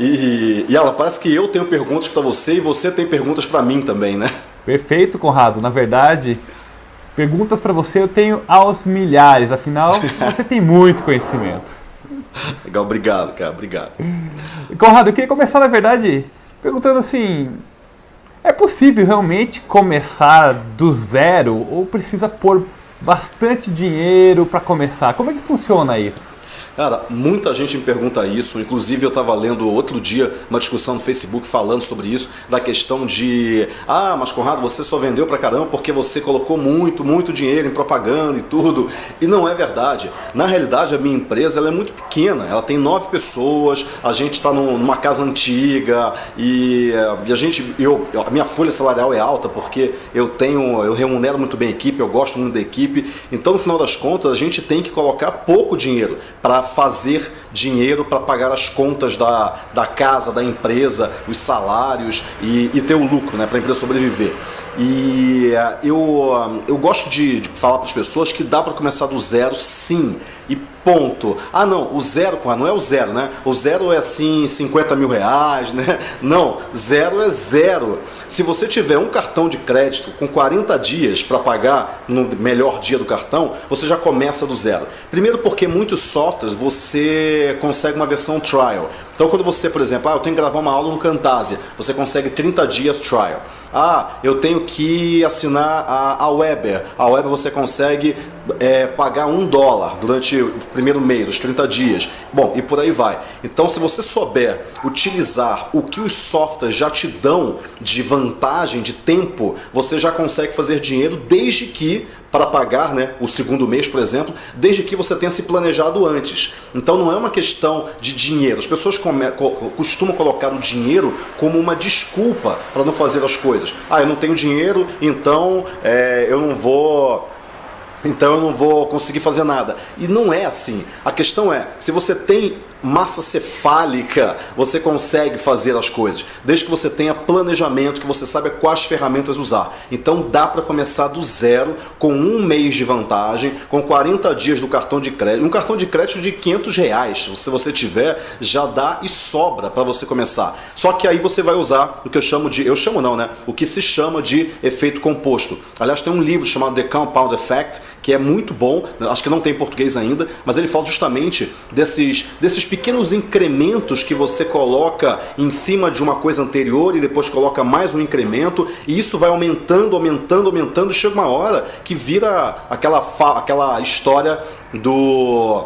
E ela parece que eu tenho perguntas para você e você tem perguntas para mim também, né? Perfeito, Conrado. Na verdade, perguntas para você eu tenho aos milhares. Afinal, você tem muito conhecimento. Legal, obrigado, cara. Obrigado. Conrado, eu queria começar, na verdade, perguntando assim... É possível realmente começar do zero ou precisa pôr bastante dinheiro para começar? Como é que funciona isso? Cara, muita gente me pergunta isso, inclusive eu estava lendo outro dia uma discussão no Facebook falando sobre isso, da questão de mas Conrado, você só vendeu pra caramba porque você colocou muito dinheiro em propaganda e tudo, e não é verdade. Na realidade a minha empresa ela é muito pequena, ela tem 9 pessoas, a gente está numa casa antiga e a minha folha salarial é alta porque eu remunero muito bem a equipe, eu gosto muito da equipe, então no final das contas a gente tem que colocar pouco dinheiro para fazer dinheiro para pagar as contas da casa, da empresa, os salários e ter o lucro, né, para a empresa sobreviver. E eu gosto de falar para as pessoas que dá para começar do zero, sim, e ponto. Não, o zero, não é o zero, né? O zero é assim, 50 mil reais, né? Não, zero é zero. Se você tiver um cartão de crédito com 40 dias para pagar no melhor dia do cartão, você já começa do zero. Primeiro porque muitos softwares você consegue uma versão trial. Então quando você, por exemplo, eu tenho que gravar uma aula no Camtasia, você consegue 30 dias trial. Eu tenho que assinar a Weber. A Weber você consegue pagar $1 durante o primeiro mês, os 30 dias. Bom, e por aí vai. Então se você souber utilizar o que os softwares já te dão de vantagem, de tempo, você já consegue fazer dinheiro desde que, para pagar, né, o segundo mês, por exemplo, desde que você tenha se planejado antes. Então não é uma questão de dinheiro. As pessoas costumam colocar o dinheiro como uma desculpa para não fazer as coisas. Eu não tenho dinheiro, então eu não vou conseguir fazer nada. E não é assim. A questão é, se você tem massa cefálica, você consegue fazer as coisas, desde que você tenha planejamento, que você saiba quais ferramentas usar. Então dá para começar do zero, com um mês de vantagem, com 40 dias do cartão de crédito. Um cartão de crédito de R$500, se você tiver, já dá e sobra para você começar. Só que aí você vai usar o que o que se chama de efeito composto. Aliás, tem um livro chamado The Compound Effect, que é muito bom, acho que não tem em português ainda, mas ele fala justamente desses pequenos incrementos que você coloca em cima de uma coisa anterior e depois coloca mais um incremento, e isso vai aumentando, e chega uma hora que vira aquela história do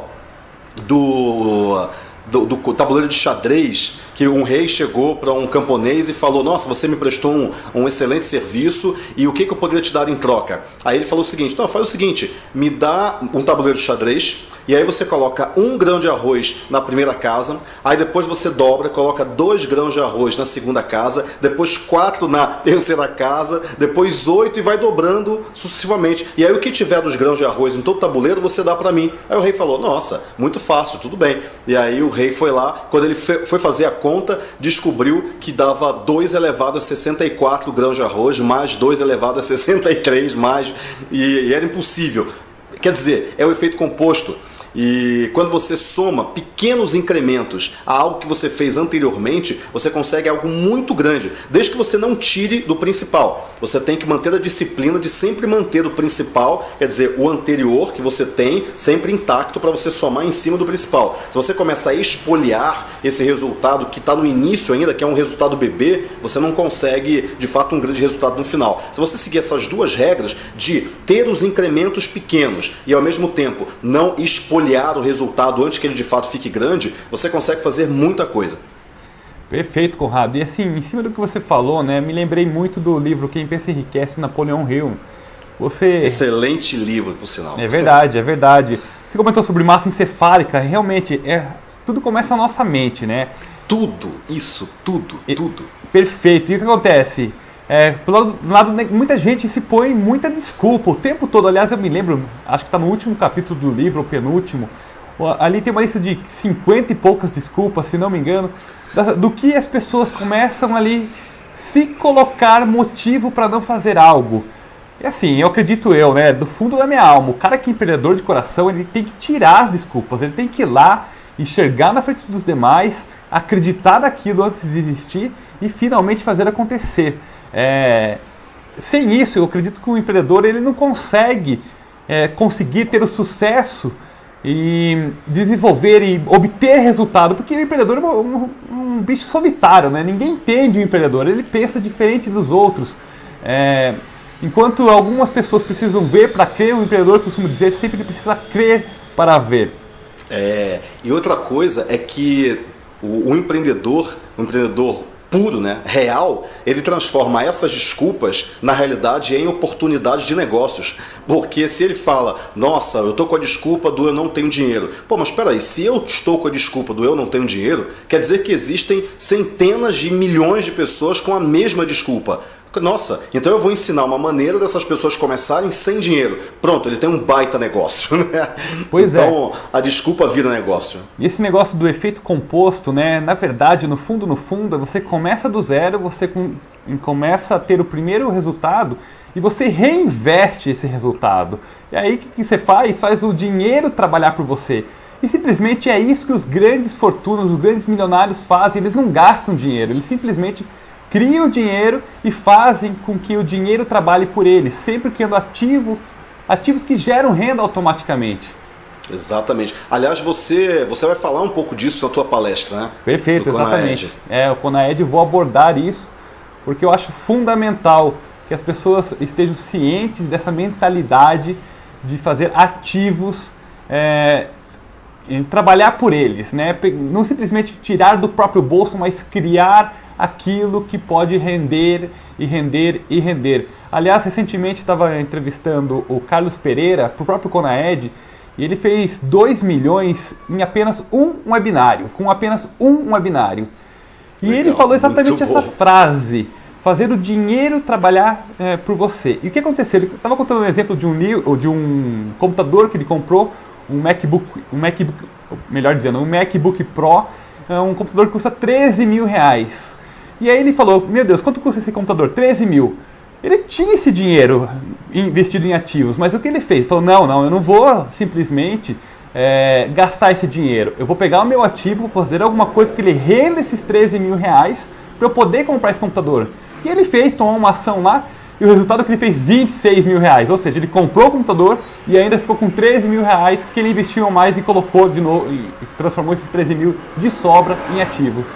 tabuleiro de xadrez, que um rei chegou para um camponês e falou: nossa, você me prestou um excelente serviço e o que eu poderia te dar em troca? Aí ele falou o seguinte: não, faz o seguinte, me dá um tabuleiro de xadrez e aí você coloca 1 grão de arroz na primeira casa, aí depois você dobra, coloca 2 grãos de arroz na segunda casa, depois 4 na terceira casa, depois 8 e vai dobrando sucessivamente. E aí o que tiver dos grãos de arroz em todo o tabuleiro você dá para mim. Aí o rei falou: nossa, muito fácil, tudo bem. E aí o rei foi lá, quando ele foi fazer a conta, descobriu que dava 2 elevado a 64 grãos de arroz, mais 2 elevado a 63, e era impossível. Quer dizer, é o efeito composto. E quando você soma pequenos incrementos a algo que você fez anteriormente, você consegue algo muito grande, desde que você não tire do principal. Você tem que manter a disciplina de sempre manter o principal, quer dizer, o anterior que você tem, sempre intacto, para você somar em cima do principal. Se você começa a espoliar esse resultado que está no início ainda, que é um resultado bebê, você não consegue, de fato, um grande resultado no final. Se você seguir essas duas regras de ter os incrementos pequenos e, ao mesmo tempo, não espoliar o resultado antes que ele de fato fique grande, você consegue fazer muita coisa. Perfeito, Conrado. E assim, em cima do que você falou, né, me lembrei muito do livro Quem Pensa Enriquece, Napoleão Hill. Excelente livro, por sinal. É verdade, é verdade. Você comentou sobre massa encefálica, realmente, tudo começa na nossa mente, né? Tudo. Perfeito. E o que acontece? Pelo lado, muita gente se põe muita desculpa o tempo todo. Aliás, eu me lembro, acho que está no último capítulo do livro, ou penúltimo, ali tem uma lista de 50 e poucas desculpas, se não me engano, do que as pessoas começam ali se colocar motivo para não fazer algo. E assim, eu acredito né, do fundo da minha alma, o cara que é empreendedor de coração, ele tem que tirar as desculpas, ele tem que ir lá, enxergar na frente dos demais acreditar naquilo antes de existir e finalmente fazer acontecer. Sem isso, eu acredito que o empreendedor ele não consegue conseguir ter o sucesso e desenvolver e obter resultado, porque o empreendedor é um bicho solitário, né? Ninguém entende o empreendedor, ele pensa diferente dos outros. Enquanto algumas pessoas precisam ver para crer, o empreendedor, costuma dizer, sempre precisa crer para ver. E outra coisa é que o empreendedor puro, né, real, ele transforma essas desculpas, na realidade, em oportunidade de negócios. Porque se ele fala, nossa, eu estou com a desculpa do eu não tenho dinheiro. Pô, mas espera aí, se eu estou com a desculpa do eu não tenho dinheiro, quer dizer que existem centenas de milhões de pessoas com a mesma desculpa. Nossa, então eu vou ensinar uma maneira dessas pessoas começarem sem dinheiro. Pronto, ele tem um baita negócio, né? Pois então, a desculpa vira negócio. E esse negócio do efeito composto, né? Na verdade, no fundo, você começa do zero, você começa a ter o primeiro resultado e você reinveste esse resultado. E aí o que você faz? Faz o dinheiro trabalhar por você. E simplesmente é isso que os grandes fortunas, os grandes milionários fazem. Eles não gastam dinheiro, eles simplesmente criam o dinheiro e fazem com que o dinheiro trabalhe por eles, sempre criando ativos que geram renda automaticamente. Exatamente. Aliás, você vai falar um pouco disso na tua palestra, né? Perfeito, exatamente. O Conaed, vou abordar isso, porque eu acho fundamental que as pessoas estejam cientes dessa mentalidade de fazer ativos, trabalhar por eles, né? Não simplesmente tirar do próprio bolso, mas criar aquilo que pode render e render e render. Aliás, recentemente estava entrevistando o Carlos Pereira para o próprio Conaed e ele fez 2 milhões em apenas um webinário, com apenas um webinário. E Legal, ele falou exatamente essa frase, fazer o dinheiro trabalhar por você. E o que aconteceu? Ele estava contando um exemplo de um computador que ele comprou, um MacBook Pro, um computador que custa 13 mil reais. E aí ele falou, meu Deus, quanto custa esse computador? 13 mil. Ele tinha esse dinheiro investido em ativos, mas o que ele fez? Ele falou, não, eu não vou simplesmente gastar esse dinheiro. Eu vou pegar o meu ativo, fazer alguma coisa que ele renda esses 13 mil reais para eu poder comprar esse computador. E ele tomou uma ação lá, e o resultado é que ele fez 26 mil reais. Ou seja, ele comprou o computador e ainda ficou com 13 mil reais que ele investiu mais e colocou de novo, e transformou esses 13 mil de sobra em ativos.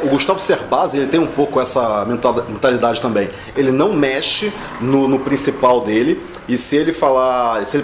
O Gustavo Cerbasi, ele tem um pouco essa mentalidade também. Ele não mexe no principal dele, e se ele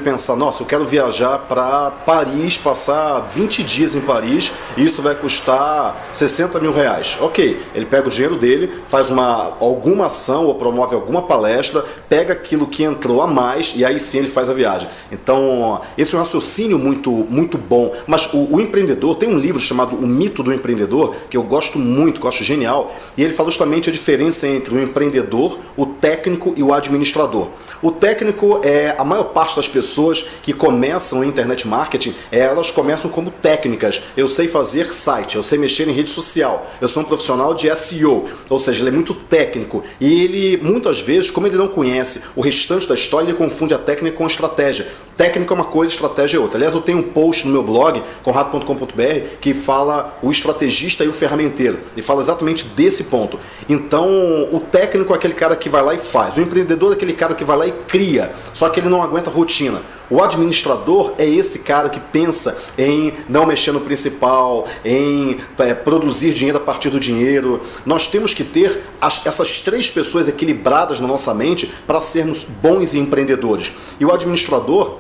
pensar, nossa, eu quero viajar para Paris, passar 20 dias em Paris, e isso vai custar 60 mil reais. Ok, ele pega o dinheiro dele, faz alguma ação ou promove alguma palestra, pega aquilo que entrou a mais e aí sim ele faz a viagem. Então, esse é um raciocínio muito, muito bom. Mas o empreendedor, tem um livro chamado O Mito do Empreendedor, que eu gosto muito, que eu acho genial, e ele fala justamente a diferença entre o empreendedor, o técnico e o administrador. O técnico a maior parte das pessoas que começam em internet marketing, elas começam como técnicas. Eu sei fazer site, eu sei mexer em rede social, eu sou um profissional de SEO, ou seja, ele é muito técnico, e ele, muitas vezes, como ele não conhece o restante da história, ele confunde a técnica com a estratégia. Técnica é uma coisa, estratégia é outra. Aliás, eu tenho um post no meu blog, conrado.com.br, que fala o estrategista e o ferramenteiro, e fala exatamente desse ponto. Então, o técnico é aquele cara que vai lá e faz. O empreendedor é aquele cara que vai lá e cria, só que ele não aguenta rotina. O administrador é esse cara que pensa em não mexer no principal, em produzir dinheiro a partir do dinheiro. Nós temos que ter essas três pessoas equilibradas na nossa mente para sermos bons empreendedores. E o administrador,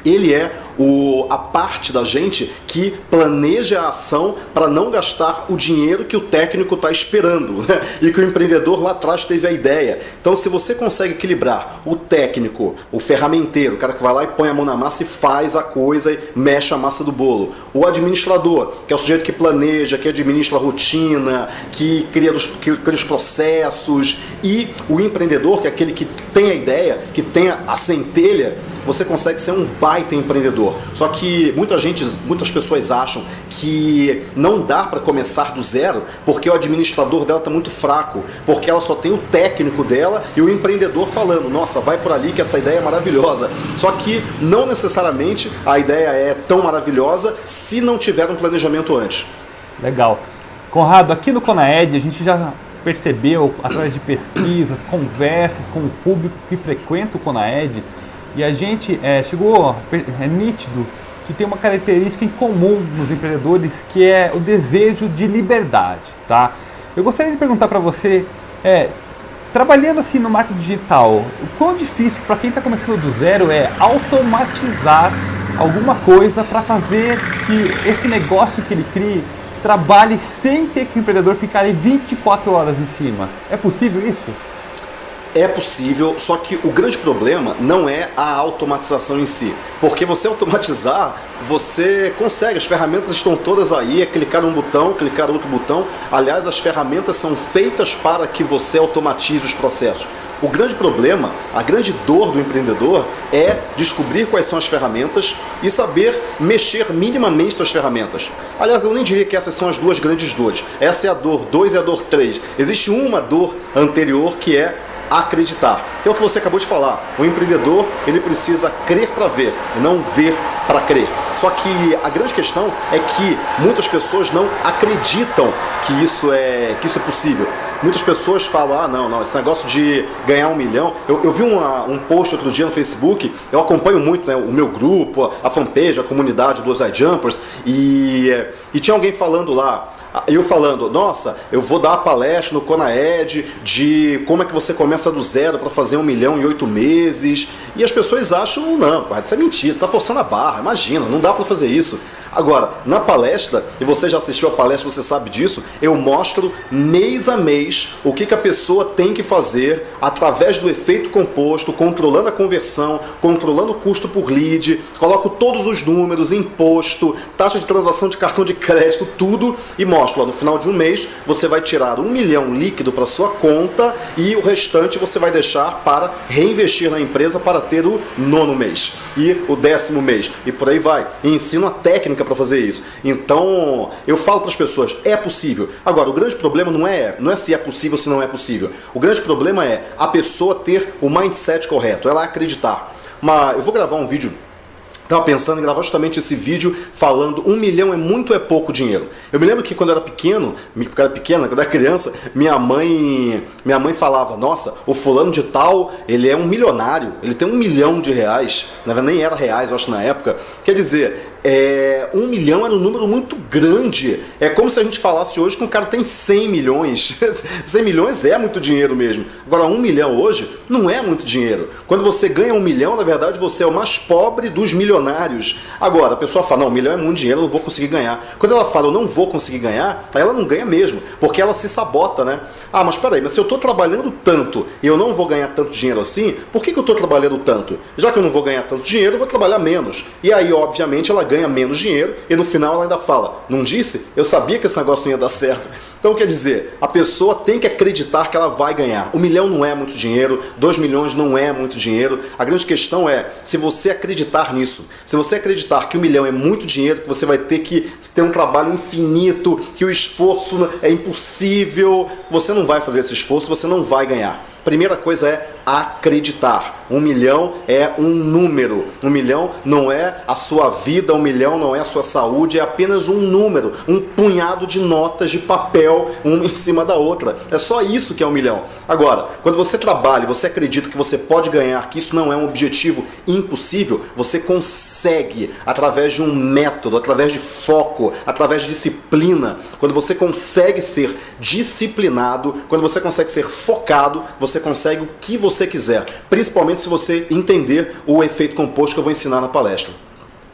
ele é a parte da gente que planeja a ação para não gastar o dinheiro que o técnico está esperando, né? E que o empreendedor lá atrás teve a ideia. Então, se você consegue equilibrar o técnico, o ferramenteiro, o cara que vai lá e põe a mão na massa e faz a coisa e mexe a massa do bolo. O administrador, que é o sujeito que planeja, que administra a rotina, que cria os processos. E o empreendedor, que é aquele que tem a ideia, que tem a centelha, você consegue ser um baita empreendedor. Só que muitas pessoas acham que não dá para começar do zero porque o administrador dela está muito fraco, porque ela só tem o técnico dela e o empreendedor falando, nossa, vai por ali que essa ideia é maravilhosa. Só que não necessariamente a ideia é tão maravilhosa se não tiver um planejamento antes. Legal. Conrado, aqui no Conaed a gente já percebeu, através de pesquisas, conversas com o público que frequenta o Conaed, e a gente é nítido que tem uma característica em comum nos empreendedores, que é o desejo de liberdade, tá? Eu gostaria de perguntar para você, trabalhando assim no marketing digital, o quão difícil para quem está começando do zero é automatizar alguma coisa para fazer que esse negócio que ele crie trabalhe sem ter que o empreendedor ficar ali 24 horas em cima. É possível isso? É possível, só que o grande problema não é a automatização em si. Porque você automatizar, você consegue, as ferramentas estão todas aí, é clicar um botão, clicar outro botão. Aliás, as ferramentas são feitas para que você automatize os processos. O grande problema, a grande dor do empreendedor é descobrir quais são as ferramentas e saber mexer minimamente com as ferramentas. Aliás, eu nem diria que essas são as duas grandes dores. Essa é a dor 2 e a dor 3. Existe uma dor anterior que é acreditar, que é o que você acabou de falar. O empreendedor, ele precisa crer para ver e não ver para crer. Só que a grande questão é que muitas pessoas não acreditam que isso é possível. Muitas pessoas falam, não, esse negócio de ganhar 1 milhão. Eu vi um post outro dia no Facebook, eu acompanho muito, né, o meu grupo, a fanpage, a comunidade dos iJumpers, e tinha alguém falando lá, eu falando, nossa, eu vou dar a palestra no Conaed de como é que você começa do zero para fazer 1 milhão em 8 meses. E as pessoas acham, não, isso é mentira, você está forçando a barra, imagina, não dá para fazer isso. Agora, na palestra, e você já assistiu a palestra, você sabe disso, eu mostro mês a mês o que a pessoa tem que fazer através do efeito composto, controlando a conversão, controlando o custo por lead, coloco todos os números, imposto, taxa de transação de cartão de crédito, tudo, e mostro, no final de um mês, você vai tirar 1 milhão líquido para sua conta e o restante você vai deixar para reinvestir na empresa para ter o 9º mês e o 10º mês, e por aí vai. E ensino a técnica para fazer isso. Então, eu falo para as pessoas, é possível. Agora, o grande problema não é se é possível ou se não é possível. O grande problema é a pessoa ter o mindset correto, ela acreditar. Mas eu vou gravar um vídeo. Estava pensando em gravar justamente esse vídeo falando 1 milhão é muito, é pouco dinheiro. Eu me lembro que quando eu era pequeno, quando eu era criança, minha mãe falava, nossa, o fulano de tal, ele é um milionário, ele tem 1 milhão de reais, na verdade nem era reais, eu acho, na época. Quer dizer, 1 milhão era um número muito grande. É como se a gente falasse hoje que um cara tem 100 milhões. 100 milhões é muito dinheiro mesmo. Agora, 1 milhão hoje não é muito dinheiro. Quando você ganha 1 milhão, na verdade, você é o mais pobre dos milionários. Agora, a pessoa fala, não, 1 milhão é muito dinheiro, eu não vou conseguir ganhar. Quando ela fala, eu não vou conseguir ganhar, aí ela não ganha mesmo, porque ela se sabota, né? Ah, mas peraí, mas se eu estou trabalhando tanto e eu não vou ganhar tanto dinheiro assim, por que eu estou trabalhando tanto? Já que eu não vou ganhar tanto dinheiro, eu vou trabalhar menos. E aí, obviamente, ela ganha menos dinheiro e no final ela ainda fala, não disse? Eu sabia que esse negócio não ia dar certo. Então, quer dizer, a pessoa tem que acreditar que ela vai ganhar. 1 milhão não é muito dinheiro, 2 milhões não é muito dinheiro. A grande questão é, se você acreditar nisso, se você acreditar que 1 milhão é muito dinheiro, que você vai ter que ter um trabalho infinito, que o esforço é impossível, você não vai fazer esse esforço, você não vai ganhar. Primeira coisa é acreditar. 1 milhão é um número. 1 milhão não é a sua vida, 1 milhão não é a sua saúde, é apenas um número, um punhado de notas de papel, uma em cima da outra. É só isso que é 1 milhão. Agora, quando você trabalha, você acredita que você pode ganhar, que isso não é um objetivo impossível, você consegue, através de um método, através de foco, através de disciplina. Quando você consegue ser disciplinado, quando você consegue ser focado, você consegue o que você quiser, principalmente se você entender o efeito composto que eu vou ensinar na palestra.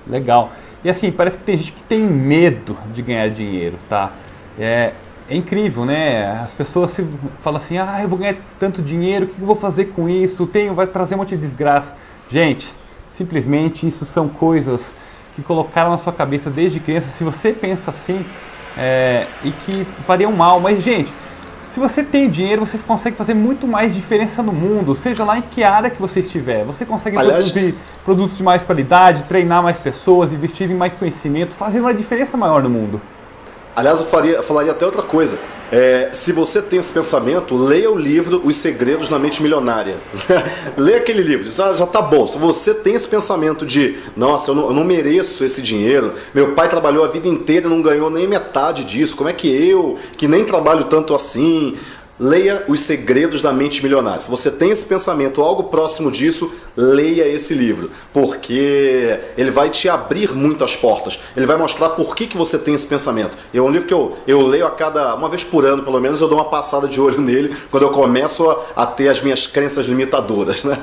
Legal. E assim, parece que tem gente que tem medo de ganhar dinheiro, tá? É incrível, né? As pessoas falam assim, eu vou ganhar tanto dinheiro, o que eu vou fazer com isso? Vai trazer um monte de desgraça. Gente, simplesmente isso são coisas que colocaram na sua cabeça desde criança, se você pensa assim, e que fariam mal. Mas, gente, se você tem dinheiro, você consegue fazer muito mais diferença no mundo, seja lá em que área que você estiver. Você consegue produzir produtos de mais qualidade, treinar mais pessoas, investir em mais conhecimento, fazer uma diferença maior no mundo. Aliás, eu falaria até outra coisa. Se você tem esse pensamento, leia o livro Os Segredos da Mente Milionária. Leia aquele livro, já tá bom. Se você tem esse pensamento de, nossa, eu não mereço esse dinheiro, meu pai trabalhou a vida inteira e não ganhou nem metade disso, como é que eu, que nem trabalho tanto assim... Leia Os Segredos da Mente Milionária. Se você tem esse pensamento ou algo próximo disso, leia esse livro, porque ele vai te abrir muitas portas. Ele vai mostrar por que você tem esse pensamento. É um livro que eu leio uma vez por ano, pelo menos, eu dou uma passada de olho nele quando eu começo a ter as minhas crenças limitadoras, né?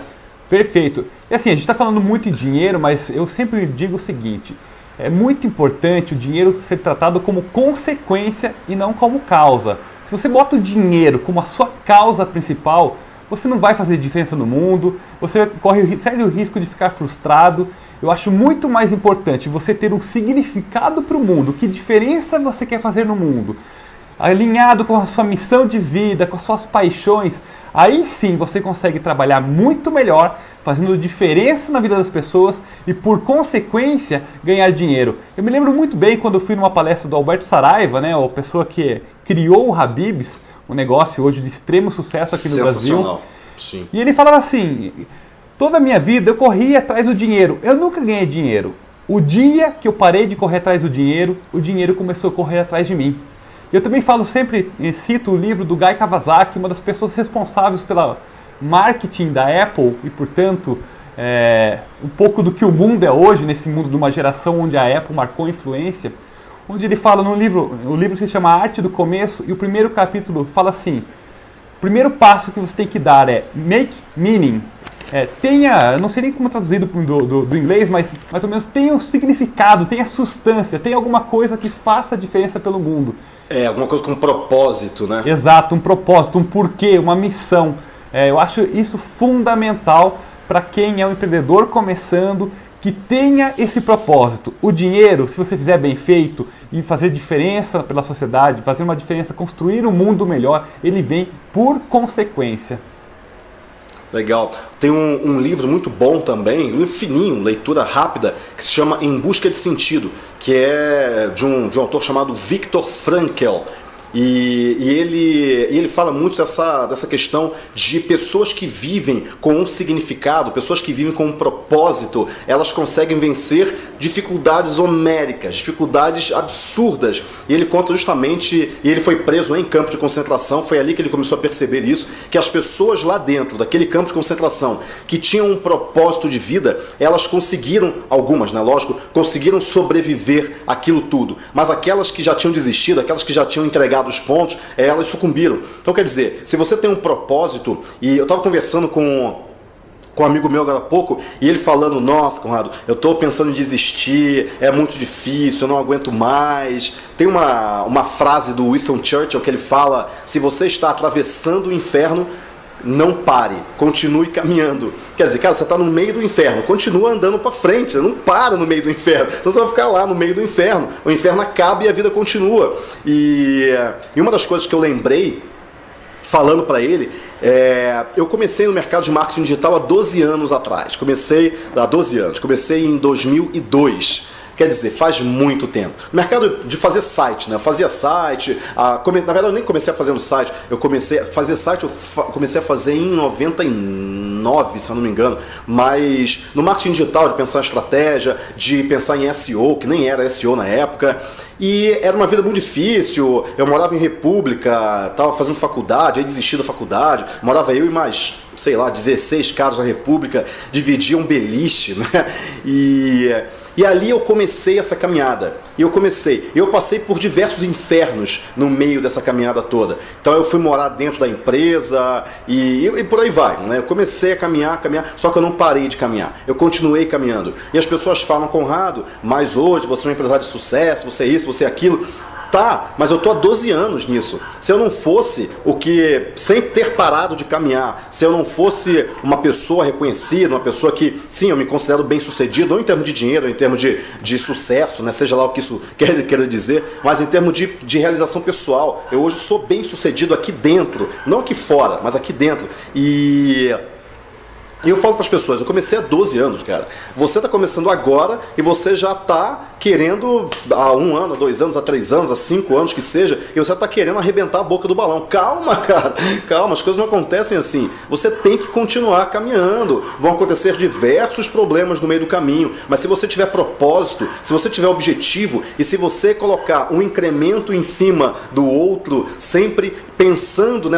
Perfeito. E assim, a gente está falando muito em dinheiro, mas eu sempre digo o seguinte: é muito importante o dinheiro ser tratado como consequência e não como causa. Se você bota o dinheiro como a sua causa principal, você não vai fazer diferença no mundo, você corre o sério risco de ficar frustrado. Eu acho muito mais importante você ter um significado para o mundo. Que diferença você quer fazer no mundo? Alinhado com a sua missão de vida, com as suas paixões, aí sim você consegue trabalhar muito melhor, fazendo diferença na vida das pessoas e, por consequência, ganhar dinheiro. Eu me lembro muito bem quando eu fui numa palestra do Alberto Saraiva, né, a pessoa que criou o Habib's, um negócio hoje de extremo sucesso aqui no Brasil. Sim. E ele falava assim: toda a minha vida eu corria atrás do dinheiro, eu nunca ganhei dinheiro. O dia que eu parei de correr atrás do dinheiro, o dinheiro começou a correr atrás de mim. Eu também falo sempre, cito o livro do Guy Kawasaki, uma das pessoas responsáveis pela marketing da Apple e, portanto, um pouco do que o mundo é hoje, nesse mundo de uma geração onde a Apple marcou influência, onde ele fala no livro, o livro se chama Arte do Começo, e o primeiro capítulo fala assim: o primeiro passo que você tem que dar é make meaning. Eu não sei nem como é traduzido do inglês, mas mais ou menos tenha um significado, tenha substância, tenha alguma coisa que faça diferença pelo mundo. Alguma coisa com um propósito, né? Exato, um propósito, um porquê, uma missão. Eu acho isso fundamental para quem é um empreendedor começando, que tenha esse propósito. O dinheiro, se você fizer bem feito e fazer diferença pela sociedade, fazer uma diferença, construir um mundo melhor, ele vem por consequência. Legal. Tem um livro muito bom também, um livro fininho, leitura rápida, que se chama Em Busca de Sentido, que é de um autor chamado Viktor Frankl. E ele fala muito dessa questão de pessoas que vivem com um significado, pessoas que vivem com um propósito, elas conseguem vencer dificuldades homéricas, dificuldades absurdas. E ele conta justamente, e ele foi preso em campo de concentração, foi ali que ele começou a perceber isso, que as pessoas lá dentro daquele campo de concentração, que tinham um propósito de vida, elas conseguiram, algumas, né, lógico, conseguiram sobreviver àquilo tudo. Mas aquelas que já tinham desistido, aquelas que já tinham entregado os pontos, elas sucumbiram. Então, quer dizer, se você tem um propósito, e eu estava conversando com um amigo meu agora há pouco, e ele falando: nossa, Conrado, eu estou pensando em desistir, é muito difícil, eu não aguento mais. Tem uma frase do Winston Churchill que ele fala: se você está atravessando o inferno, não pare, continue caminhando. Quer dizer, cara, você está no meio do inferno, continua andando para frente, você não para no meio do inferno, então você vai ficar lá no meio do inferno, o inferno acaba e a vida continua. E uma das coisas que eu lembrei, falando para ele, eu comecei no mercado de marketing digital há 12 anos atrás, comecei em 2002. Quer dizer, faz muito tempo. Mercado de fazer site, né? Eu fazia site, na verdade eu nem comecei a fazer no site, eu comecei a fazer site, comecei a fazer em 99, se eu não me engano, mas no marketing digital, de pensar em estratégia, de pensar em SEO, que nem era SEO na época, e era uma vida muito difícil. Eu morava em República, estava fazendo faculdade, aí desisti da faculdade, morava eu e mais, sei lá, 16 caras na República, dividia um beliche, né? E ali eu comecei essa caminhada. Eu passei por diversos infernos no meio dessa caminhada toda. Então eu fui morar dentro da empresa e por aí vai, né? Eu comecei a caminhar, só que eu não parei de caminhar. Eu continuei caminhando. E as pessoas falam: Conrado, mas hoje você é um empresário de sucesso, você é isso, você é aquilo. Tá, mas eu tô há 12 anos nisso. Se eu não fosse sem ter parado de caminhar, se eu não fosse uma pessoa reconhecida, uma pessoa que, sim, eu me considero bem sucedido, não em termos de dinheiro, em termos de sucesso, né, seja lá o que isso quer dizer, mas em termos de realização pessoal. Eu hoje sou bem sucedido aqui dentro, não aqui fora, mas aqui dentro. E E eu falo para as pessoas, eu comecei há 12 anos, cara. Você está começando agora e você já está querendo, há 1 ano, há 2 anos, há 3 anos, há 5 anos que seja, e você está querendo arrebentar a boca do balão. Calma, cara, calma, as coisas não acontecem assim. Você tem que continuar caminhando. Vão acontecer diversos problemas no meio do caminho, mas se você tiver propósito, se você tiver objetivo e se você colocar um incremento em cima do outro, sempre pensando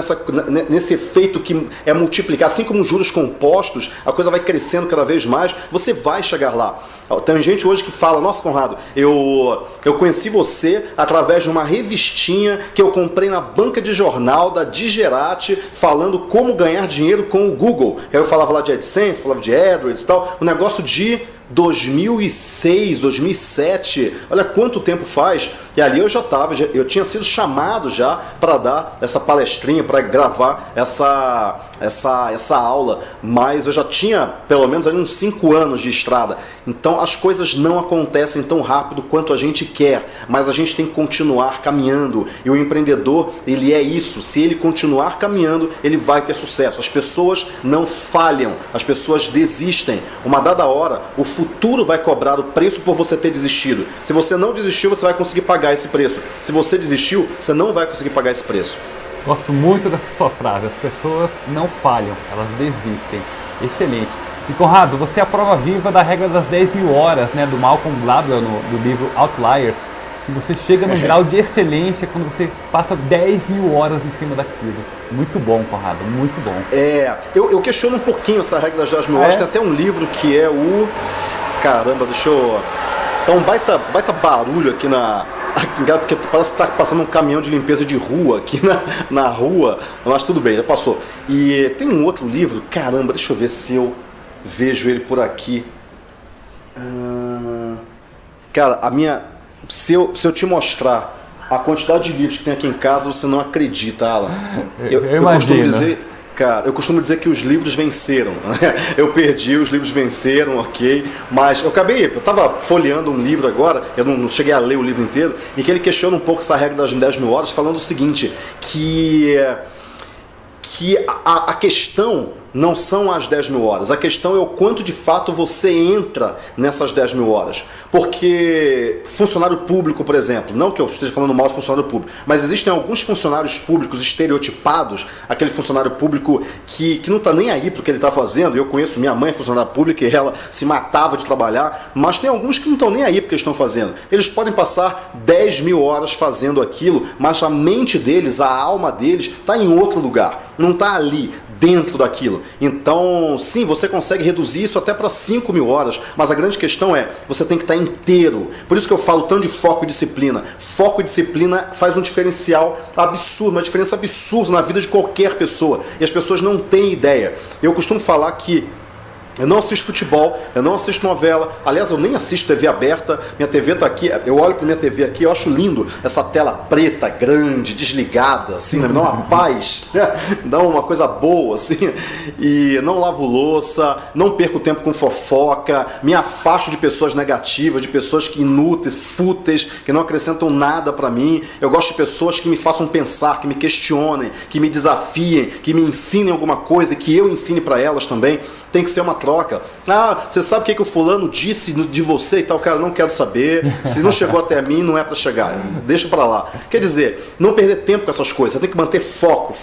nesse efeito que é multiplicar, assim como os juros compostos, a coisa vai crescendo cada vez mais, você vai chegar lá. Tem gente hoje que fala, nossa, Conrado, eu conheci você através de uma revistinha que eu comprei na banca de jornal da Digerati, falando como ganhar dinheiro com o Google. Aí eu falava lá de AdSense, falava de AdWords e tal, um negócio de 2006, 2007, olha quanto tempo faz. E ali eu já estava, eu tinha sido chamado já para dar essa palestrinha, para gravar essa aula, mas eu já tinha pelo menos ali uns 5 anos de estrada. Então as coisas não acontecem tão rápido quanto a gente quer, mas a gente tem que continuar caminhando. E o empreendedor, ele é isso, se ele continuar caminhando, ele vai ter sucesso. As pessoas não falham, as pessoas desistem. Uma dada hora, o futuro vai cobrar o preço por você ter desistido. Se você não desistiu, você vai conseguir pagar esse preço. Se você desistiu, você não vai conseguir pagar esse preço. Gosto muito dessa sua frase. As pessoas não falham, elas desistem. Excelente. E Conrado, você é a prova viva da regra das 10.000 horas, né, do Malcolm Gladwell do livro Outliers. Que você chega num grau de excelência quando você passa 10.000 horas em cima daquilo. Muito bom, Conrado, muito bom. Eu questiono um pouquinho essa regra das 10.000 horas. Tem até um livro que é o... Caramba, deixa eu... Tá um baita barulho aqui porque parece que tá passando um caminhão de limpeza de rua aqui na rua, mas tudo bem, já passou. E tem um outro livro, caramba, deixa eu ver se eu vejo ele por aqui. Cara, se eu te mostrar a quantidade de livros que tem aqui em casa, você não acredita, Alan. Eu costumo dizer... Cara, eu costumo dizer que os livros venceram. Eu perdi, os livros venceram, ok? Mas eu estava folheando um livro agora, eu não cheguei a ler o livro inteiro, e que ele questiona um pouco essa regra das 10.000 horas, falando o seguinte, que a questão não são as 10.000 horas, a questão é o quanto de fato você entra nessas 10.000 horas. Porque funcionário público, por exemplo, não que eu esteja falando mal de funcionário público, mas existem alguns funcionários públicos estereotipados, aquele funcionário público que não está nem aí para o que ele está fazendo. Eu conheço, minha mãe é funcionária pública e ela se matava de trabalhar, mas tem alguns que não estão nem aí para o que eles estão fazendo. Eles podem passar 10.000 horas fazendo aquilo, mas a mente deles, a alma deles está em outro lugar, não está ali dentro daquilo. Então, sim, você consegue reduzir isso até para 5.000 horas, mas a grande questão é, você tem que estar inteiro. Por isso que eu falo tanto de foco e disciplina. Foco e disciplina faz um diferencial absurdo, uma diferença absurda na vida de qualquer pessoa. E as pessoas não têm ideia. Eu costumo falar que eu não assisto futebol, eu não assisto novela, aliás, eu nem assisto TV aberta, minha TV está aqui, eu olho para minha TV aqui, eu acho lindo essa tela preta, grande, desligada, assim, me dá uma paz, dá uma coisa boa, assim, e não lavo louça, não perco tempo com fofoca, me afasto de pessoas negativas, de pessoas inúteis, fúteis, que não acrescentam nada para mim. Eu gosto de pessoas que me façam pensar, que me questionem, que me desafiem, que me ensinem alguma coisa e que eu ensine para elas também. Tem que ser uma troca. Você sabe o que o fulano disse de você e tal? Cara, não quero saber. Se não chegou até mim, não é para chegar. Deixa para lá. Quer dizer, não perder tempo com essas coisas. Você tem que manter foco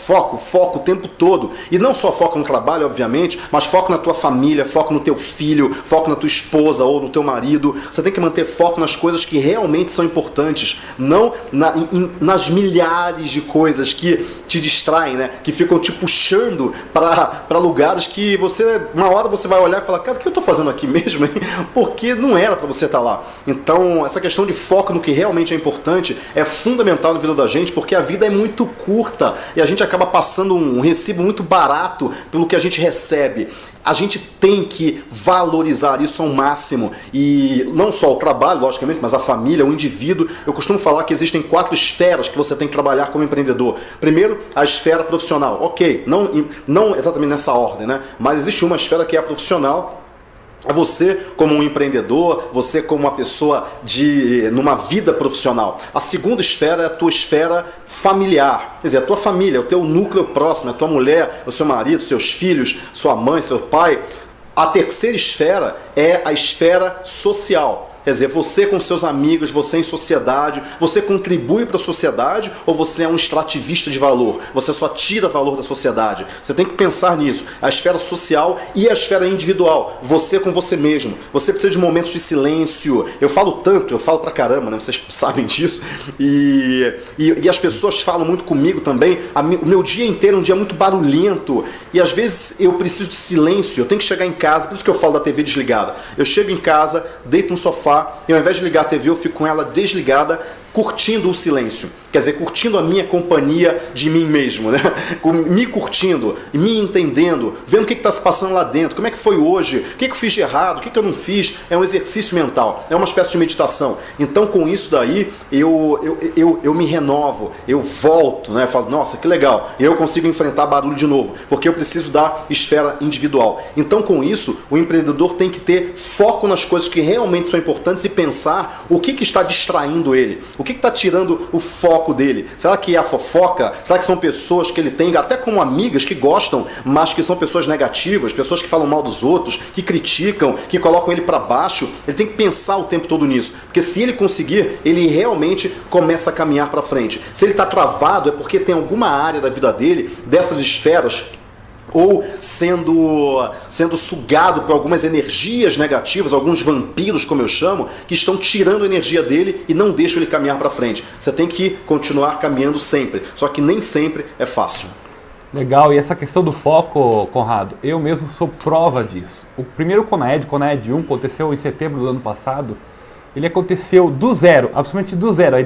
o tempo todo. E não só foco no trabalho, obviamente, mas foco na tua família, foco no teu filho, foco na tua esposa ou no teu marido. Você tem que manter foco nas coisas que realmente são importantes. Não nas milhares de coisas que te distraem, né? Que ficam te puxando para lugares que você... Uma hora você vai olhar e falar, cara, o que eu estou fazendo aqui mesmo? Hein? Porque não era para você estar lá. Então, essa questão de foco no que realmente é importante é fundamental na vida da gente, porque a vida é muito curta e a gente acaba passando um recibo muito barato pelo que a gente recebe. A gente tem que valorizar isso ao máximo. E não só o trabalho, logicamente, mas a família, o indivíduo. Eu costumo falar que existem 4 esferas que você tem que trabalhar como empreendedor. Primeiro, a esfera profissional. Ok, não exatamente nessa ordem, né? Mas existe uma esfera que é a profissional, É você como um empreendedor, você como uma pessoa numa vida profissional. A segunda esfera é a tua esfera familiar, quer dizer, a tua família, o teu núcleo próximo, a tua mulher, o seu marido, seus filhos, sua mãe, seu pai. A terceira esfera é a esfera social. Quer dizer, você com seus amigos, você em sociedade, você contribui para a sociedade ou você é um extrativista de valor? Você só tira valor da sociedade? Você tem que pensar nisso. A esfera social e a esfera individual. Você com você mesmo. Você precisa de momentos de silêncio. Eu falo tanto, eu falo pra caramba, né? Vocês sabem disso. E as pessoas falam muito comigo também. O meu dia inteiro é um dia muito barulhento. E às vezes eu preciso de silêncio. Eu tenho que chegar em casa, por isso que eu falo da TV desligada. Eu chego em casa, deito no sofá, e ao invés de ligar a TV, eu fico com ela desligada, curtindo o silêncio. Quer dizer, curtindo a minha companhia de mim mesmo, né? Me curtindo, me entendendo, vendo o que está se passando lá dentro, como é que foi hoje, o que eu fiz de errado, o que eu não fiz. É um exercício mental, é uma espécie de meditação. Então, com isso daí, eu me renovo, eu volto, né? Falo, nossa, que legal, eu consigo enfrentar barulho de novo, porque eu preciso da esfera individual. Então, com isso, o empreendedor tem que ter foco nas coisas que realmente são importantes e pensar o que está distraindo ele. O que está tirando o foco dele? Será que é a fofoca? Será que são pessoas que ele tem, até como amigas, que gostam, mas que são pessoas negativas, pessoas que falam mal dos outros, que criticam, que colocam ele para baixo? Ele tem que pensar o tempo todo nisso. Porque se ele conseguir, ele realmente começa a caminhar para frente. Se ele está travado, é porque tem alguma área da vida dele, dessas esferas, ou sendo sugado por algumas energias negativas, alguns vampiros, como eu chamo, que estão tirando a energia dele e não deixam ele caminhar para frente. Você tem que continuar caminhando sempre, só que nem sempre é fácil. Legal, e essa questão do foco, Conrado, eu mesmo sou prova disso. O primeiro Conaed 1, aconteceu em setembro do ano passado. Ele aconteceu do zero, absolutamente do zero.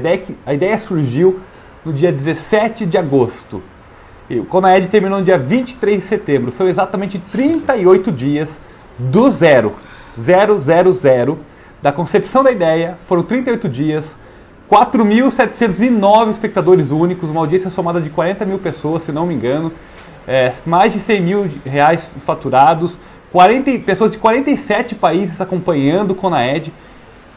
A ideia surgiu no dia 17 de agosto. E o Conaed terminou no dia 23 de setembro. São exatamente 38 dias do zero. 000. Da concepção da ideia, foram 38 dias, 4.709 espectadores únicos, uma audiência somada de 40 mil pessoas, se não me engano, mais de 100 mil reais faturados, pessoas de 47 países acompanhando o Conaed,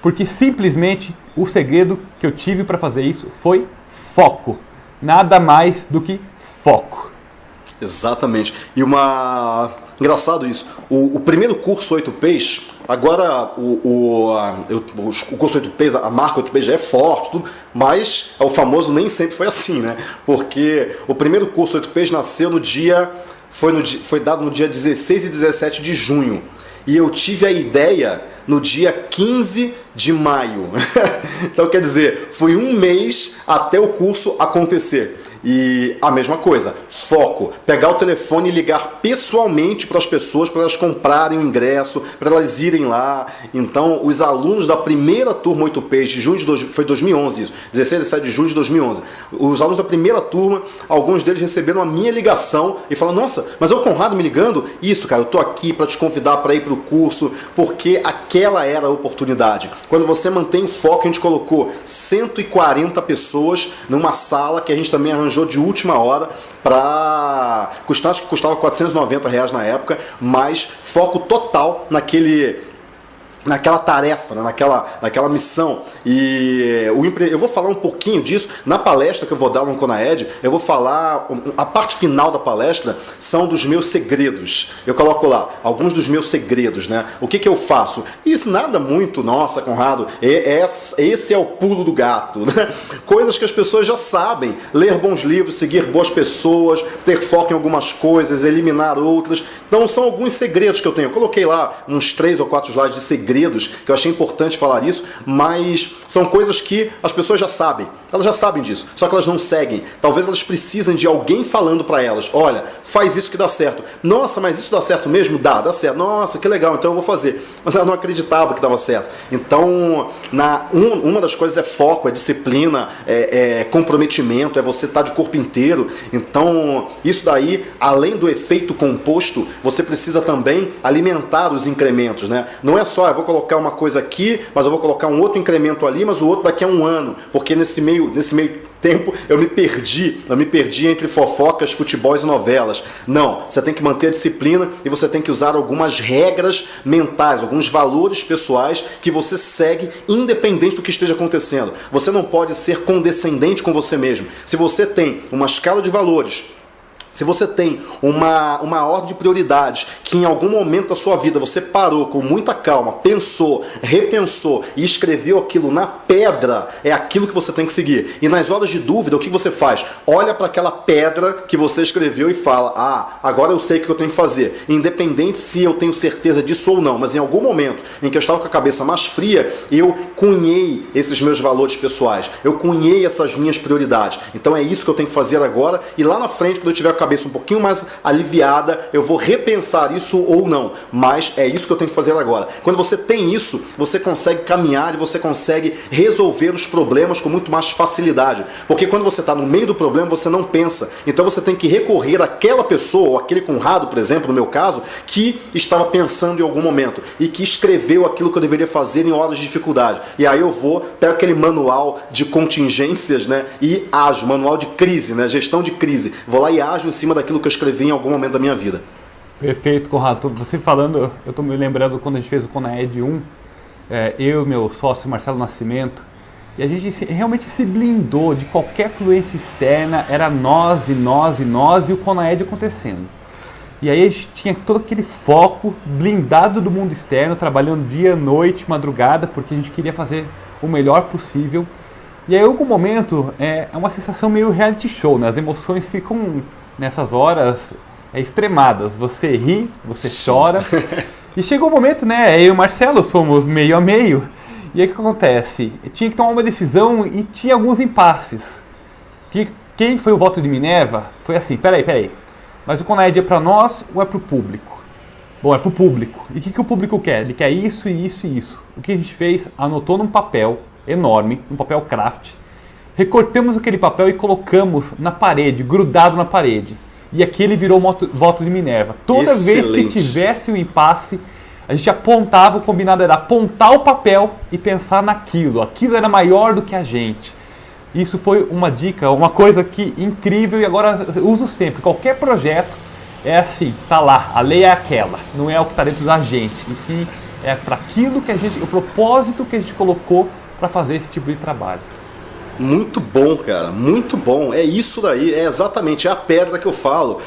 porque simplesmente o segredo que eu tive para fazer isso foi foco. Nada mais do que foco. Exatamente. E engraçado isso. O primeiro curso 8Ps, agora o curso 8Ps, a marca 8Ps já é forte, tudo, mas o famoso nem sempre foi assim, né? Porque o primeiro curso 8Ps nasceu foi dado no dia 16 e 17 de junho. E eu tive a ideia no dia 15 de maio. Então, quer dizer, foi um mês até o curso acontecer. E a mesma coisa, foco, pegar o telefone e ligar pessoalmente para as pessoas, para elas comprarem o ingresso, para elas irem lá. Então, os alunos da primeira turma 8Ps de junho foi 2011 isso, 16 e 17 de junho de 2011. Os alunos da primeira turma, alguns deles receberam a minha ligação e falaram, nossa, mas é o Conrado me ligando? Isso, cara, eu tô aqui para te convidar para ir para o curso, porque aquela era a oportunidade. Quando você mantém o foco, a gente colocou 140 pessoas numa sala que a gente também arranjou de última hora para custar, acho que custava R$490 na época, mas foco total naquela tarefa, né? naquela missão. E eu vou falar um pouquinho disso na palestra que eu vou dar no Conaed. Eu vou falar, a parte final da palestra são dos meus segredos. Eu coloco lá alguns dos meus segredos, né? O que eu faço? Isso nada muito, nossa, Conrado, esse é o pulo do gato, né? Coisas que as pessoas já sabem: ler bons livros, seguir boas pessoas, ter foco em algumas coisas, eliminar outras. Então são alguns segredos que eu tenho. Eu coloquei lá uns 3 ou 4 slides de segredos, que eu achei importante falar isso, mas são coisas que as pessoas já sabem. Elas já sabem disso, só que elas não seguem. Talvez elas precisem de alguém falando para elas, olha, faz isso que dá certo. Nossa, mas isso dá certo mesmo? Dá certo. Nossa, que legal, então eu vou fazer. Mas ela não acreditava que dava certo. Então, uma das coisas é foco, é disciplina, é comprometimento, é você estar de corpo inteiro. Então, isso daí, além do efeito composto, você precisa também alimentar os incrementos, né? Não é só, vou colocar uma coisa aqui, mas eu vou colocar um outro incremento ali, mas o outro daqui a um ano, porque nesse meio tempo eu me perdi entre fofocas, futebols e novelas. Não, você tem que manter a disciplina e você tem que usar algumas regras mentais, alguns valores pessoais que você segue independente do que esteja acontecendo. Você não pode ser condescendente com você mesmo. Se você tem uma escala de valores, se você tem uma ordem de prioridades que em algum momento da sua vida você parou com muita calma, pensou, repensou e escreveu aquilo na pedra, é aquilo que você tem que seguir. E nas horas de dúvida, o que você faz? Olha para aquela pedra que você escreveu e fala, agora eu sei o que eu tenho que fazer. Independente se eu tenho certeza disso ou não, mas em algum momento em que eu estava com a cabeça mais fria, eu cunhei esses meus valores pessoais, eu cunhei essas minhas prioridades. Então é isso que eu tenho que fazer agora e lá na frente, quando eu tiver com a cabeça um pouquinho mais aliviada, eu vou repensar isso ou não, mas é isso que eu tenho que fazer agora. Quando você tem isso, você consegue caminhar e você consegue resolver os problemas com muito mais facilidade, porque quando você está no meio do problema, você não pensa, então você tem que recorrer àquela pessoa, ou aquele Conrado, por exemplo, no meu caso, que estava pensando em algum momento e que escreveu aquilo que eu deveria fazer em horas de dificuldade, e aí eu pego aquele manual de contingências, né, e ajo, manual de crise, né, gestão de crise, vou lá e ajo em cima daquilo que eu escrevi em algum momento da minha vida. Perfeito, Conrado. Você falando, eu estou me lembrando quando a gente fez o Conaed 1, eu e meu sócio Marcelo Nascimento, e a gente realmente se blindou de qualquer fluência externa, era nós e o Conaed acontecendo. E aí a gente tinha todo aquele foco blindado do mundo externo, trabalhando dia, noite, madrugada, porque a gente queria fazer o melhor possível. E aí, em algum momento, é uma sensação meio reality show, né? As emoções ficam, nessas horas, extremadas. Você ri, você chora. E chegou o momento, né? Eu e o Marcelo somos meio a meio. E aí o que acontece? Eu tinha que tomar uma decisão e tinha alguns impasses. Quem foi o voto de Minerva? Foi assim, peraí. Mas o Conaed é para nós ou é para o público? Bom, é para o público. E o que o público quer? Ele quer isso e isso e isso. O que a gente fez? Anotou num papel enorme, um papel craft, recortamos aquele papel e colocamos na parede, grudado na parede. E aquele virou voto de Minerva. Toda Excelente. vez que tivesse um impasse, a gente apontava, o combinado era apontar o papel e pensar naquilo. Aquilo era maior do que a gente. Isso foi uma dica, uma coisa que incrível e agora eu uso sempre. Qualquer projeto é assim, tá lá, a lei é aquela, não é o que está dentro da gente. E sim, é para aquilo que a gente, o propósito que a gente colocou para fazer esse tipo de trabalho. Muito bom, cara, muito bom. É isso daí, é exatamente a pedra que eu falo.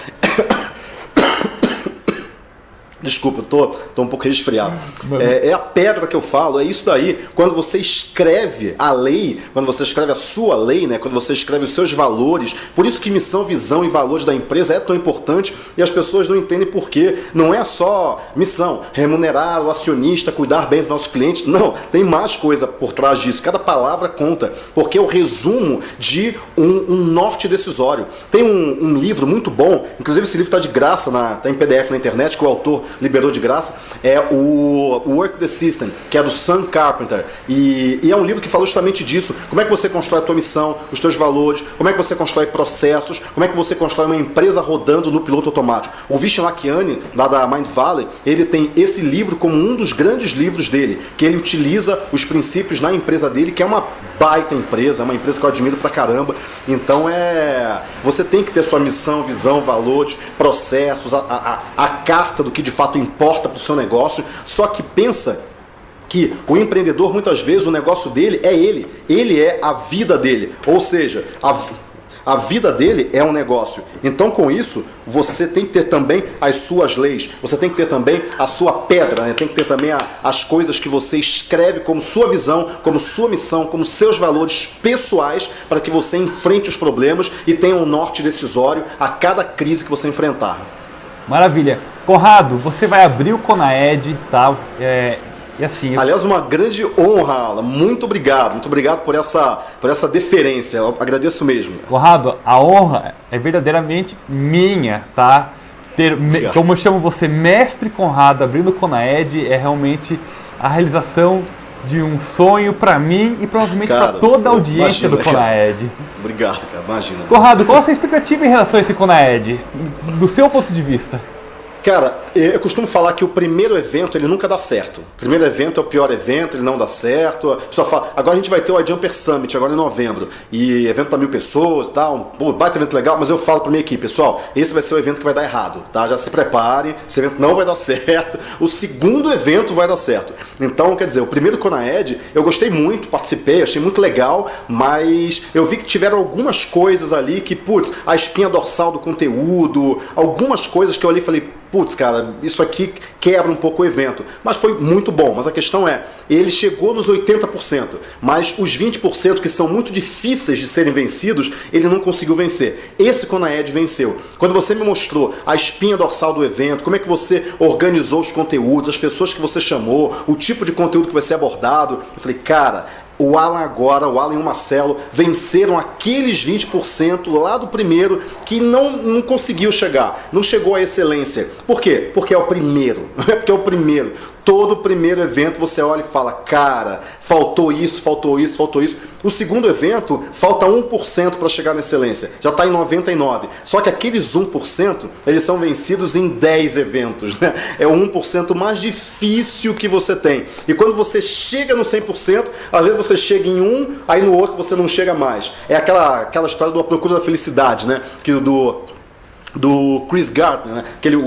Desculpa, eu tô um pouco resfriado. É a pedra que eu falo, é isso daí. Quando você escreve a lei, quando você escreve a sua lei, né? Quando você escreve os seus valores, por isso que missão, visão e valores da empresa é tão importante e as pessoas não entendem por quê. Não é só missão, remunerar o acionista, cuidar bem do nosso cliente. Não, tem mais coisa por trás disso. Cada palavra conta, porque é o resumo de um norte decisório. Tem um livro muito bom, inclusive esse livro está de graça, tá em PDF na internet, que o autor liberou de graça, é o Work the System, que é do Sam Carpenter, e é um livro que fala justamente disso, como é que você constrói a tua missão, os teus valores, como é que você constrói processos, como é que você constrói uma empresa rodando no piloto automático. O Vishen Lakhiani, lá da Mind Valley, ele tem esse livro como um dos grandes livros dele, que ele utiliza os princípios na empresa dele, que é uma baita empresa, uma empresa que eu admiro pra caramba. Então você tem que ter sua missão, visão, valores, processos, a carta do que de fato importa para o seu negócio. Só que pensa que o empreendedor, muitas vezes, o negócio dele é ele é a vida dele, ou seja, a vida dele é um negócio. Então, com isso, você tem que ter também as suas leis, você tem que ter também a sua pedra, né? Tem que ter também as coisas que você escreve como sua visão, como sua missão, como seus valores pessoais, para que você enfrente os problemas e tenha um norte decisório a cada crise que você enfrentar. Maravilha. Conrado, você vai abrir o Conaed, tá? E assim, aliás, uma grande honra, Alan. Muito obrigado por essa deferência. Eu agradeço mesmo. Conrado, a honra é verdadeiramente minha, tá? Como eu chamo você, Mestre Conrado, abrindo o Conaed, é realmente a realização de um sonho para mim e provavelmente para toda a audiência do Conaed. Obrigado, cara. Imagina. Conrado, qual a sua expectativa em relação a esse Conaed, do seu ponto de vista? Cara, eu costumo falar que o primeiro evento, ele nunca dá certo. O primeiro evento é o pior evento, ele não dá certo. Só fala, agora a gente vai ter o iJumper Summit, agora em novembro. E evento para 1000 pessoas e tal. Pô, baita evento legal, mas eu falo pra minha equipe, pessoal, esse vai ser o evento que vai dar errado, tá? Já se preparem, esse evento não vai dar certo. O segundo evento vai dar certo. Então, quer dizer, o primeiro Conaed, eu gostei muito, participei, achei muito legal, mas eu vi que tiveram algumas coisas ali que, putz, a espinha dorsal do conteúdo, algumas coisas que eu ali falei, putz, cara, isso aqui quebra um pouco o evento. Mas foi muito bom. Mas a questão é, ele chegou nos 80%, mas os 20% que são muito difíceis de serem vencidos, ele não conseguiu vencer. Esse Conaed venceu. Quando você me mostrou a espinha dorsal do evento, como é que você organizou os conteúdos, as pessoas que você chamou, o tipo de conteúdo que vai ser abordado, eu falei, cara, o Alan o Alan e o Marcelo venceram aqueles 20% lá do primeiro que não conseguiu chegar, não chegou à excelência. Por quê? Porque é o primeiro, porque é o primeiro. Todo primeiro evento você olha e fala, cara, faltou isso, faltou isso, faltou isso. O segundo evento, falta 1% para chegar na excelência, já está em 99%. Só que aqueles 1%, eles são vencidos em 10 eventos, né? É o 1% mais difícil que você tem. E quando você chega no 100%, às vezes você chega em um, aí no outro você não chega mais. É aquela história da procura da felicidade, né? Que do Chris Gardner, né?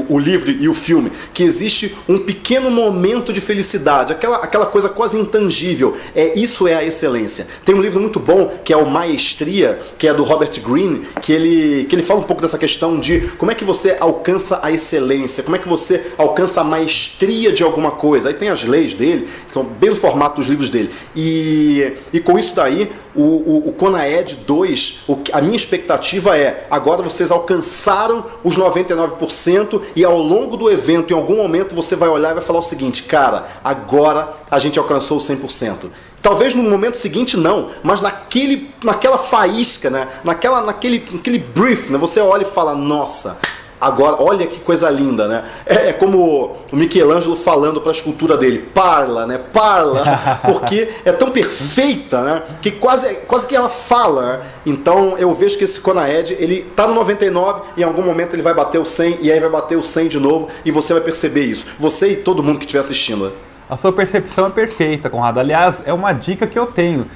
O livro e o filme, que existe um pequeno momento de felicidade, aquela coisa quase intangível. Isso é a excelência. Tem um livro muito bom, que é o Maestria, que é do Robert Greene, que ele fala um pouco dessa questão de como é que você alcança a excelência, como é que você alcança a maestria de alguma coisa. Aí tem as leis dele, que estão bem no formato dos livros dele. E com isso daí, o Conaed 2, a minha expectativa é, agora vocês alcançaram os 99% e ao longo do evento, em algum momento, você vai olhar e vai falar o seguinte, cara, agora a gente alcançou o 100%. Talvez no momento seguinte não, mas naquela faísca, né? naquele brief, né? Você olha e fala, nossa, agora, olha que coisa linda, né? É como o Michelangelo falando para a escultura dele, parla, né? Parla, porque é tão perfeita, né? Que quase que ela fala, né? Então eu vejo que esse Conaed, ele tá no 99 e em algum momento ele vai bater o 100 e aí vai bater o 100 de novo e você vai perceber isso. Você e todo mundo que estiver assistindo. Né? A sua percepção é perfeita, Conrado. Aliás, é uma dica que eu tenho.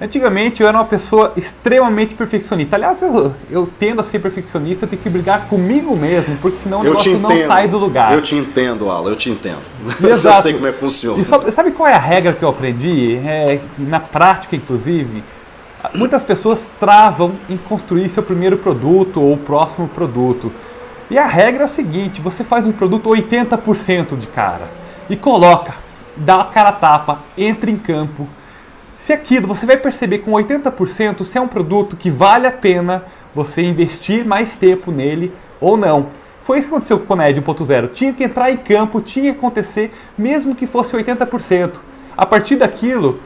Antigamente eu era uma pessoa extremamente perfeccionista. Aliás, eu tendo a ser perfeccionista, eu tenho que brigar comigo mesmo, porque senão o negócio não sai do lugar. Eu te entendo, Alan, eu te entendo. Exato. Eu sei como é que funciona. E sabe qual é a regra que eu aprendi? Na prática, inclusive, muitas pessoas travam em construir seu primeiro produto ou o próximo produto. E a regra é o seguinte, você faz um produto 80% de cara e coloca, dá a cara a tapa, entra em campo. Se aquilo, você vai perceber com 80% se é um produto que vale a pena você investir mais tempo nele ou não. Foi isso que aconteceu com o Conaed 1.0. Tinha que entrar em campo, tinha que acontecer, mesmo que fosse 80%. A partir daquilo,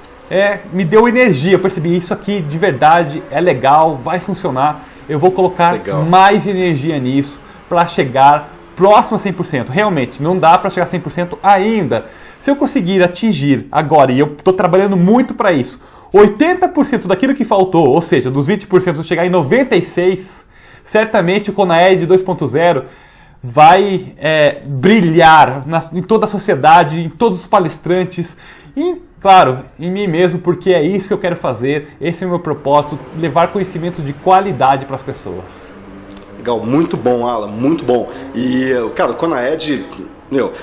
me deu energia. Eu percebi, isso aqui de verdade é legal, vai funcionar. Eu vou colocar mais energia nisso para chegar próximo a 100%. Realmente, não dá para chegar a 100% ainda. Se eu conseguir atingir agora, e eu estou trabalhando muito para isso, 80% daquilo que faltou, ou seja, dos 20% eu chegar em 96%, certamente o Conaed 2.0 vai brilhar em toda a sociedade, em todos os palestrantes e, claro, em mim mesmo, porque é isso que eu quero fazer, esse é o meu propósito, levar conhecimento de qualidade para as pessoas. Legal, muito bom, Alan, muito bom. E, cara, o Conaed...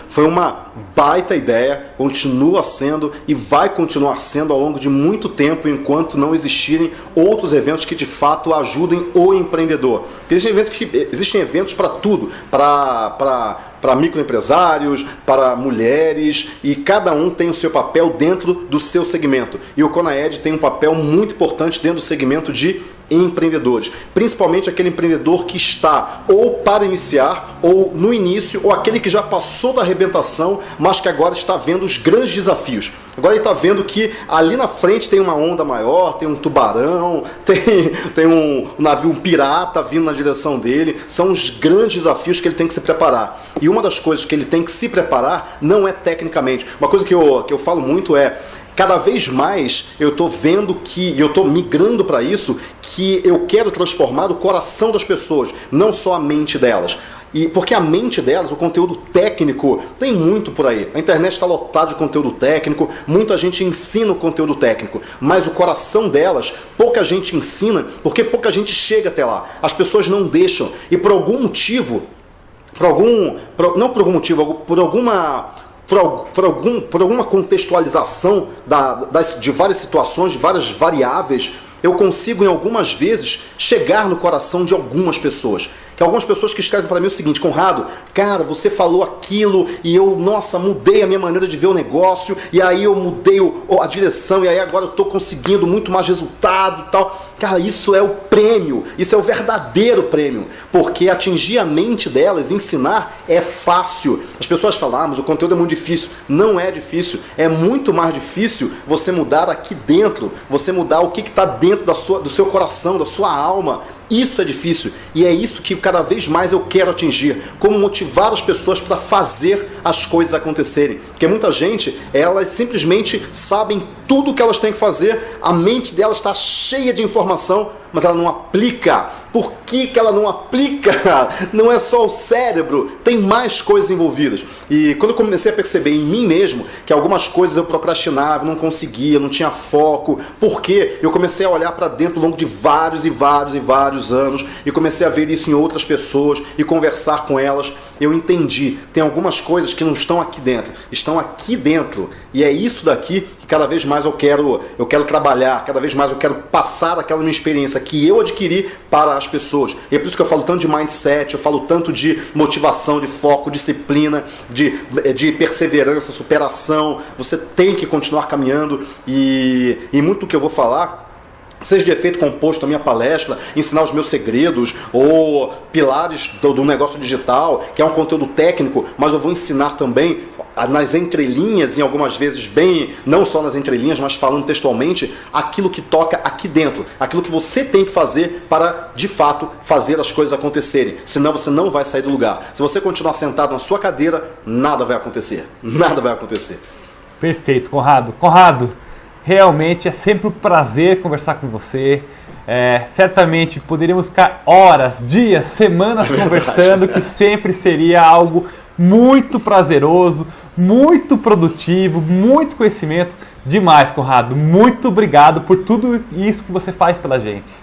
foi uma baita ideia, continua sendo e vai continuar sendo ao longo de muito tempo enquanto não existirem outros eventos que de fato ajudem o empreendedor. Existem eventos para tudo, para microempresários, para mulheres e cada um tem o seu papel dentro do seu segmento. E o Conaed tem um papel muito importante dentro do segmento de empreendedores, principalmente aquele empreendedor que está ou para iniciar, ou no início, ou aquele que já passou da arrebentação, mas que agora está vendo os grandes desafios. Agora ele está vendo que ali na frente tem uma onda maior, tem um tubarão, tem um navio, um pirata vindo na direção dele. São os grandes desafios que ele tem que se preparar. E uma das coisas que ele tem que se preparar não é tecnicamente. Uma coisa que eu falo muito é, cada vez mais eu estou vendo que, e eu estou migrando para isso, que eu quero transformar o coração das pessoas, não só a mente delas. E porque a mente delas, o conteúdo técnico, tem muito por aí. A internet está lotada de conteúdo técnico, muita gente ensina o conteúdo técnico, mas o coração delas, pouca gente ensina, porque pouca gente chega até lá. As pessoas não deixam. E por algum motivo, por alguma contextualização de várias situações, de várias variáveis, eu consigo em algumas vezes chegar no coração de algumas pessoas. Que algumas pessoas que escrevem para mim o seguinte: Conrado, cara, você falou aquilo e eu, nossa, mudei a minha maneira de ver o negócio, e aí eu mudei a direção, e aí agora eu estou conseguindo muito mais resultado e tal. Cara, isso é o prêmio, isso é o verdadeiro prêmio, porque atingir a mente delas, ensinar, é fácil. As pessoas falam, mas o conteúdo é muito difícil. Não é difícil, é muito mais difícil você mudar aqui dentro, você mudar o que está dentro do seu coração, da sua alma. Isso é difícil, e é isso que cada vez mais eu quero atingir, como motivar as pessoas para fazer as coisas acontecerem. Porque muita gente, elas simplesmente sabem tudo o que elas têm que fazer, a mente delas está cheia de informação, mas ela não aplica. Por que ela não aplica? Não é só o cérebro, tem mais coisas envolvidas. E quando eu comecei a perceber em mim mesmo que algumas coisas eu procrastinava, não conseguia, não tinha foco, porque eu comecei a olhar para dentro ao longo de vários anos, e comecei a ver isso em outras pessoas e conversar com elas, eu entendi, tem algumas coisas que não estão aqui dentro, estão aqui dentro, e é isso daqui que cada vez mais eu quero trabalhar, cada vez mais eu quero passar aquela minha experiência que eu adquiri para as pessoas. E é por isso que eu falo tanto de mindset, eu falo tanto de motivação, de foco, disciplina, de perseverança, superação. Você tem que continuar caminhando, e muito do que eu vou falar, seja de efeito composto na minha palestra, ensinar os meus segredos, ou pilares do negócio digital, que é um conteúdo técnico, mas eu vou ensinar também nas entrelinhas, em algumas vezes bem, não só nas entrelinhas, mas falando textualmente, aquilo que toca aqui dentro, aquilo que você tem que fazer para, de fato, fazer as coisas acontecerem. Senão você não vai sair do lugar. Se você continuar sentado na sua cadeira, nada vai acontecer. Nada vai acontecer. Perfeito, Conrado. Conrado, realmente é sempre um prazer conversar com você. Certamente poderíamos ficar horas, dias, semanas conversando, que sempre seria algo muito prazeroso, muito produtivo, muito conhecimento. Demais, Conrado. Muito obrigado por tudo isso que você faz pela gente.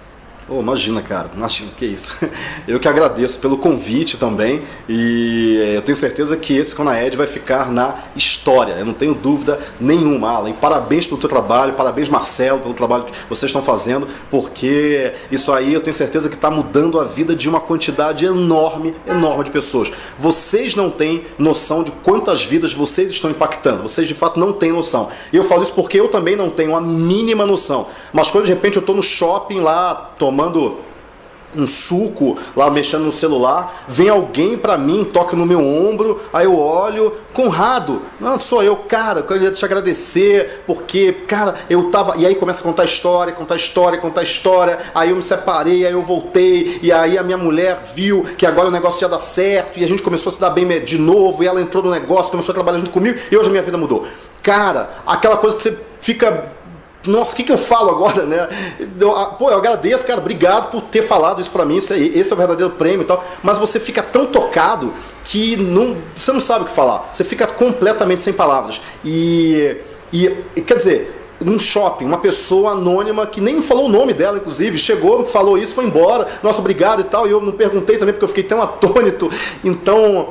Oh, imagina, cara, imagina, que isso. Eu que agradeço pelo convite também, e eu tenho certeza que esse Conaed vai ficar na história, eu não tenho dúvida nenhuma, Alan. E parabéns pelo teu trabalho, parabéns, Marcelo, pelo trabalho que vocês estão fazendo, porque isso aí eu tenho certeza que está mudando a vida de uma quantidade enorme de pessoas. Vocês não têm noção de quantas vidas vocês estão impactando, vocês de fato não têm noção. E eu falo isso porque eu também não tenho a mínima noção, mas quando de repente eu estou no shopping lá, tomando um suco, lá mexendo no celular, vem alguém pra mim, toca no meu ombro, aí eu olho, Conrado, não sou eu, cara, eu queria te agradecer, porque, cara, eu tava, e aí começa a contar história, aí eu me separei, aí eu voltei, e aí a minha mulher viu que agora o negócio ia dar certo, e a gente começou a se dar bem de novo, e ela entrou no negócio, começou a trabalhar junto comigo, e hoje a minha vida mudou. Cara, aquela coisa que você fica... Nossa, o que eu falo agora, né? Eu agradeço, cara, obrigado por ter falado isso pra mim, esse é o verdadeiro prêmio e tal, mas você fica tão tocado que você não sabe o que falar, você fica completamente sem palavras. E quer dizer, num shopping, uma pessoa anônima que nem falou o nome dela, inclusive, chegou, falou isso, foi embora, nossa, obrigado e tal, e eu não perguntei também porque eu fiquei tão atônito. Então,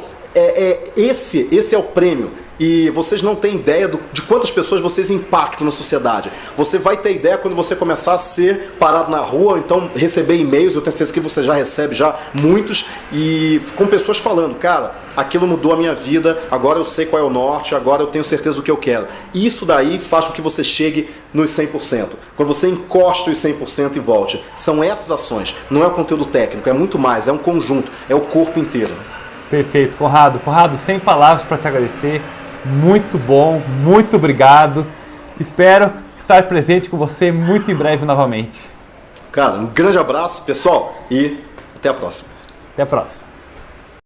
esse é o prêmio. E vocês não têm ideia de quantas pessoas vocês impactam na sociedade. Você vai ter ideia quando você começar a ser parado na rua, ou então receber e-mails, eu tenho certeza que você já recebe muitos, e com pessoas falando, cara, aquilo mudou a minha vida, agora eu sei qual é o norte, agora eu tenho certeza do que eu quero. Isso daí faz com que você chegue nos 100%. Quando você encosta os 100% e volte. São essas ações, não é o conteúdo técnico, é muito mais, é um conjunto, é o corpo inteiro. Perfeito, Conrado. Conrado, sem palavras para te agradecer. Muito bom, muito obrigado. Espero estar presente com você muito em breve novamente. Cara, um grande abraço, pessoal, e até a próxima. Até a próxima.